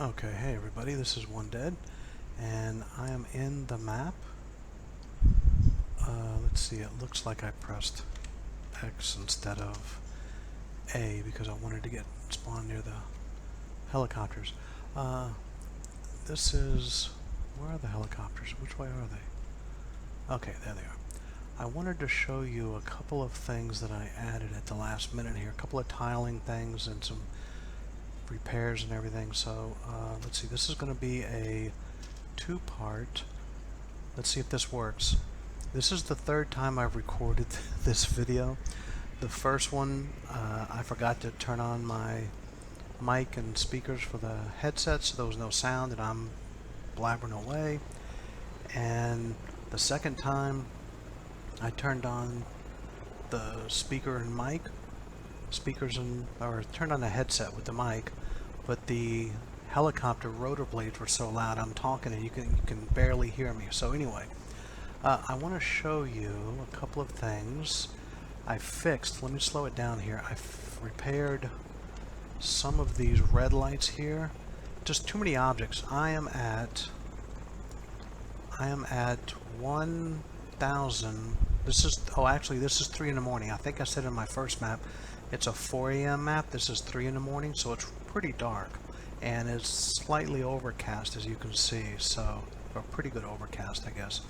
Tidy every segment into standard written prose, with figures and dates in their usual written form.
Okay, hey everybody, this is Onedead, and I am in the map. Let's see, it looks like I pressed X instead of A because I wanted to get spawned near the helicopters. This is... where are the helicopters? Which way are they? Okay, there they are. I wanted to show you a couple of things that I added at the last minute here, a couple of tiling things and some repairs and everything. So let's see, this is going to be a two-part. Let's see if this works. This is the third time I've recorded this video. The first one I forgot to turn on my mic and speakers for the headset, so there was no sound and I'm blabbering away. And the second time I turned on the speaker and mic or turned on the headset with the mic, but the helicopter rotor blades were so loud I'm talking and you can barely hear me. So anyway, I want to show you a couple of things I fixed. Let me slow it down here. I've repaired some of these red lights here. Just too many objects. I am at 1,000. This is, oh actually this is 3 in the morning. I think I said in my first map it's a 4 a.m. map. This is 3 in the morning, so it's pretty dark and it's slightly overcast, as you can see, so a pretty good overcast, I guess.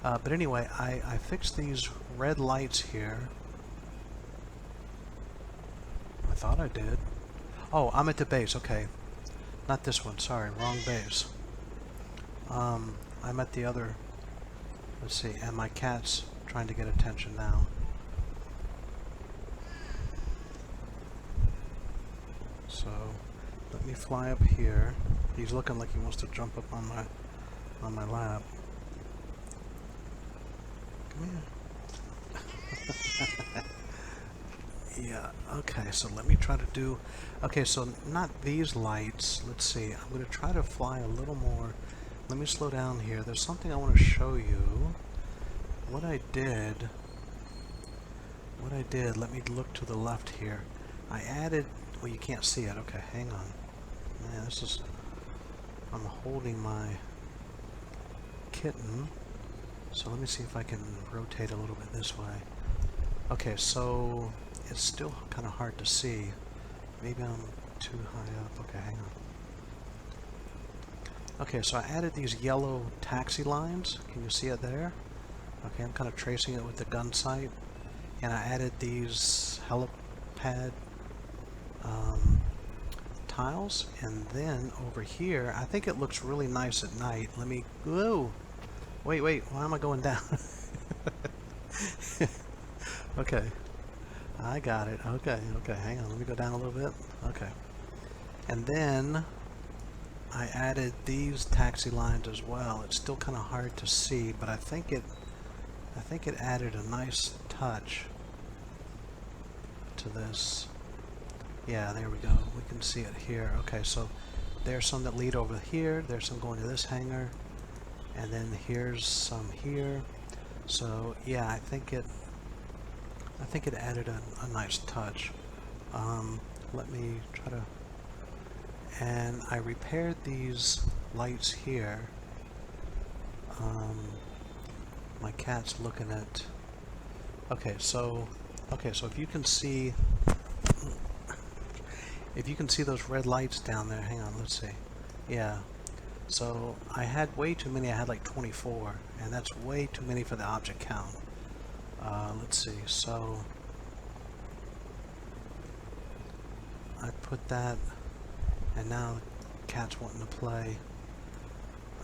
But anyway, I fixed these red lights here. I thought I did. Oh, I'm at the base. Okay, not this one, sorry, wrong base. I'm at the other. Let's see, and my cat's trying to get attention now. So let me fly up here. He's looking like he wants to jump up on my lap. Come here. Yeah, okay, so let me try to do... Okay, so not these lights. Let's see, I'm going to try to fly a little more. Let me slow down here. There's something I want to show you. What I did, let me look to the left here. I added... Well, you can't see it. Okay, hang on. Man, this is... I'm holding my kitten. So let me see if I can rotate a little bit this way. Okay, so it's still kind of hard to see. Maybe I'm too high up. Okay, hang on. Okay, so I added these yellow taxi lines. Can you see it there? Okay, I'm kind of tracing it with the gun sight. And I added these helipad tiles. And then over here, I think it looks really nice at night. Let me... Whoa! Wait, why am I going down? Okay, I got it. Okay, hang on, let me go down a little bit. Okay. And then I added these taxi lines as well. It's still kind of hard to see, but I think it added a nice touch to this. Yeah, there we go. We can see it here. Okay, so there's some that lead over here. There's some going to this hangar. And then here's some here. So yeah, I think it added a nice touch. Let me try to... And I repaired these lights here. My cat's looking at... Okay, so if you can see... If you can see those red lights down there, hang on, let's see. Yeah. So I had way too many. I had like 24, and that's way too many for the object count. Let's see. So I put that, and now the cat's wanting to play.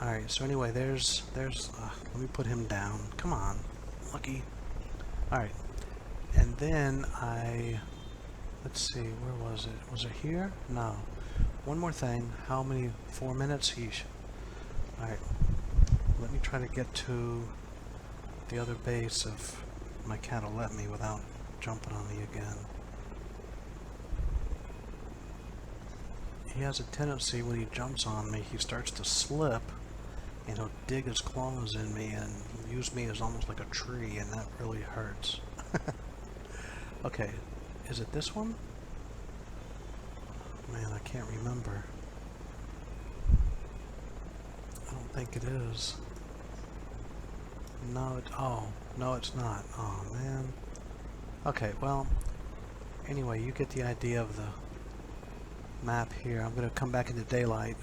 All right. So anyway, there's. Let me put him down. Come on, Lucky. All right. And then let's see. Where was it? Was it here? No. One more thing. How many? 4 minutes? Yeesh. Alright. Let me try to get to the other base if my cat will let me without jumping on me again. He has a tendency when he jumps on me, he starts to slip and he'll dig his claws in me and use me as almost like a tree, and that really hurts. Okay. Is it this one? Man, I can't remember. think it is. No, oh, no it's not. Oh, man. Okay, well, anyway, you get the idea of the map here. I'm going to come back into daylight.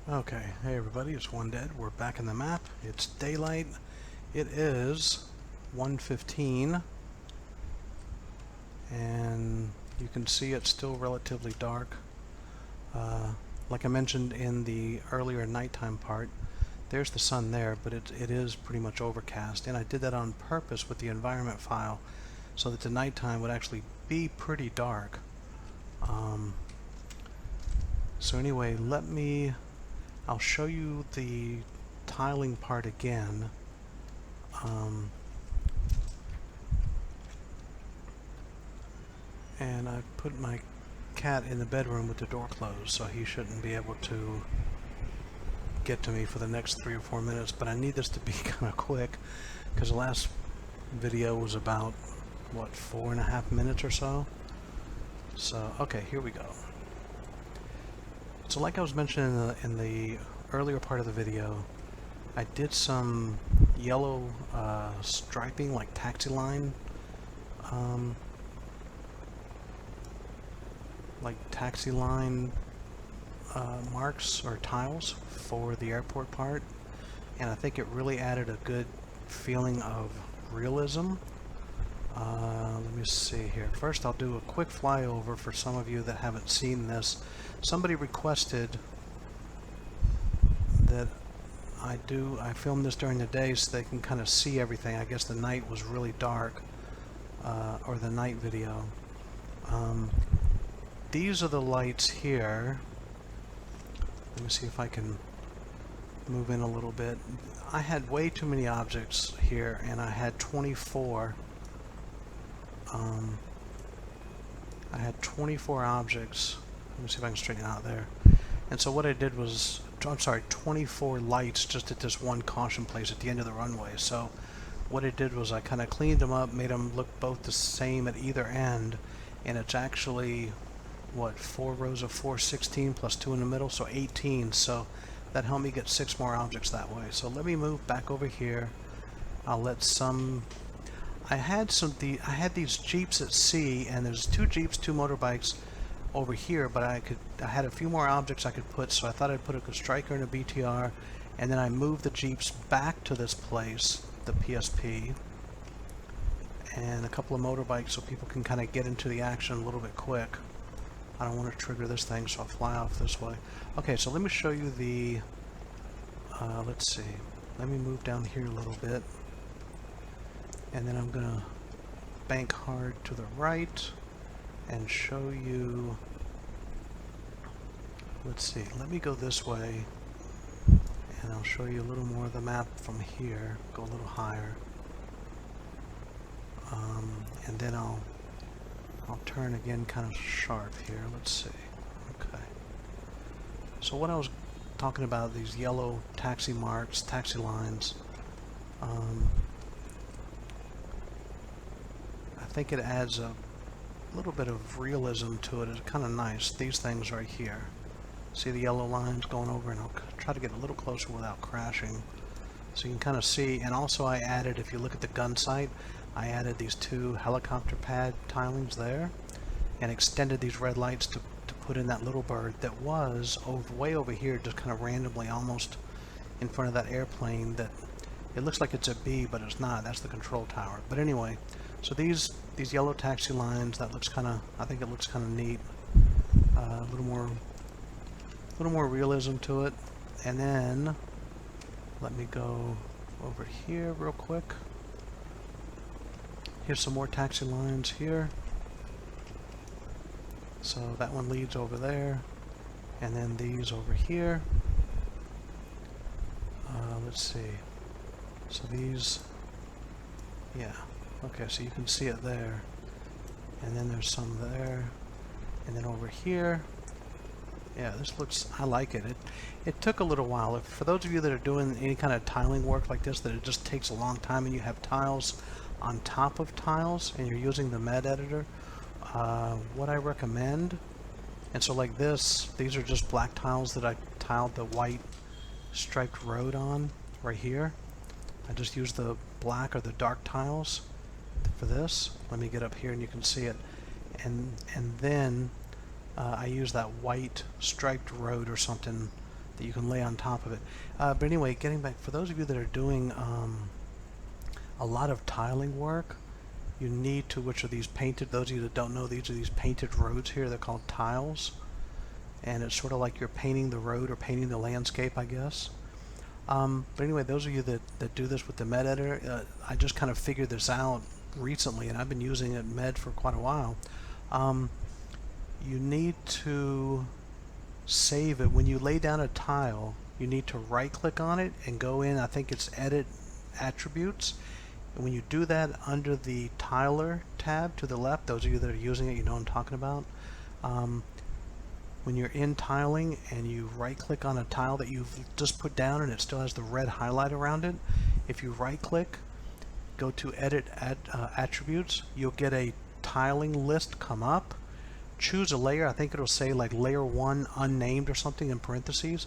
Okay, hey everybody, it's Onedead. We're back in the map. It's daylight. It is 1:15, and you can see it's still relatively dark. Like I mentioned in the earlier nighttime part, there's the sun there, but it is pretty much overcast, and I did that on purpose with the environment file so that the nighttime would actually be pretty dark. So anyway, I'll show you the tiling part again. And I put my cat in the bedroom with the door closed, so he shouldn't be able to get to me for the next 3 or 4 minutes, but I need this to be kind of quick because the last video was about, what, 4.5 minutes or so? So, okay, here we go. So like I was mentioning in the earlier part of the video, I did some yellow striping, like taxi line, marks or tiles for the airport part, and I think it really added a good feeling of realism. Let me see here. First I'll do a quick flyover for some of you that haven't seen this. Somebody requested that I film this during the day so they can kind of see everything. I guess the night was really dark, or the night video. These are the lights here. Let me see if I can move in a little bit. I had way too many objects here, and I had 24. I had 24 objects. Let me see if I can straighten out there. And so what I did was, 24 lights just at this one caution place at the end of the runway. So what I did was I kind of cleaned them up, made them look both the same at either end, and it's actually, what, 4 rows of 4, 16 plus 2 in the middle, so 18. So that helped me get 6 more objects that way. So let me move back over here. I'll let some... I had these Jeeps at sea, and there's 2 Jeeps, 2 motorbikes over here, but I had a few more objects I could put, so I thought I'd put a striker and a BTR, and then I moved the Jeeps back to this place, the PSP, and a couple of motorbikes so people can kind of get into the action a little bit quick. I don't want to trigger this thing, so I'll fly off this way. Okay, so let me show you the, let's see, let me move down here a little bit, and then I'm going to bank hard to the right and show you, let's see, let me go this way, and I'll show you a little more of the map from here, go a little higher, and then I'll turn again kind of sharp here. Let's see. Okay. So what I was talking about, these yellow taxi marks, taxi lines, I think it adds a little bit of realism to it. It's kind of nice. These things right here. See the yellow lines going over, and I'll try to get a little closer without crashing. So you can kind of see, and also I added, if you look at the gun sight, I added these 2 helicopter pad tilings there and extended these red lights to put in that little bird that was way over here, just kind of randomly almost in front of that airplane that it looks like it's a bee, but it's not. That's the control tower. But anyway, so these yellow taxi lines, that looks kind of, I think it looks kind of neat. A little more realism to it. And then let me go over here real quick. Here's some more taxi lines here. So that one leads over there, and then these over here. Let's see. So these, yeah. Okay, so you can see it there, and then there's some there, and then over here. Yeah, this looks, I like it. It took a little while. For those of you that are doing any kind of tiling work like this, that it just takes a long time and you have tiles, on top of tiles and you're using the med editor, what I recommend, and so like this, these are just black tiles that I tiled the white striped road on right here. I just use the black or the dark tiles for this. Let me get up here and you can see it. And then I use that white striped road or something that you can lay on top of it. But anyway, getting back, for those of you that are doing a lot of tiling work, you need to, which are these painted, those of you that don't know, these are these painted roads here. They're called tiles. And it's sort of like you're painting the road or painting the landscape, I guess. But anyway, those of you that do this with the med editor, I just kind of figured this out recently, and I've been using it med for quite a while. You need to save it. When you lay down a tile, you need to right click on it and go in, I think it's edit attributes. And when you do that under the tiler tab to the left, those of you that are using it, you know what I'm talking about. When you're in tiling and you right click on a tile that you've just put down and it still has the red highlight around it, if you right click, go to edit attributes, you'll get a tiling list come up. Choose a layer. I think it'll say like layer 1 unnamed or something in parentheses.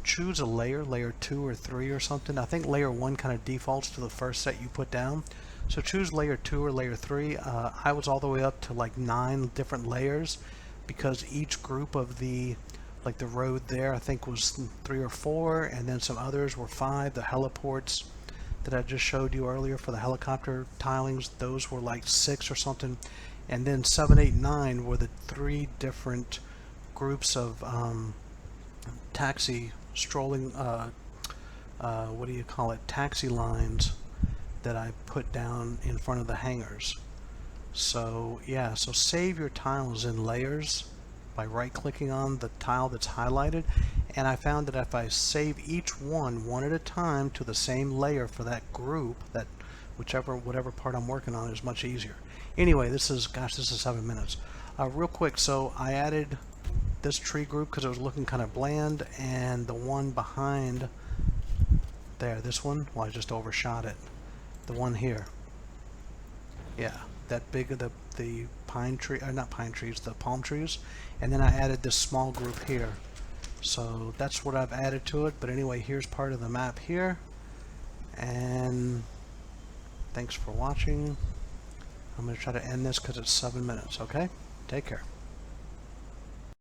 Choose a layer, layer 2 or 3 or something. I think layer 1 kind of defaults to the first set you put down. So choose layer 2 or layer 3. I was all the way up to like 9 different layers, because each group of the, like the road there, I think was 3 or 4, and then some others were 5. The heliports that I just showed you earlier for the helicopter tilings, those were like 6 or something. And then 7, 8, 9 were the 3 different groups of taxi strolling, what do you call it, taxi lines that I put down in front of the hangars. So yeah, so save your tiles in layers by right clicking on the tile that's highlighted, and I found that if I save each one at a time to the same layer for that group, that whatever part I'm working on, is much easier. Anyway, this is 7 minutes. Real quick, so I added this tree group because it was looking kind of bland, and the one behind there, this one, well, I just overshot it. The one here, yeah, that big of the pine tree, not pine trees, the palm trees, and then I added this small group here. So that's what I've added to it. But anyway, here's part of the map here, and thanks for watching. I'm going to try to end this because it's 7 minutes. Okay, take care.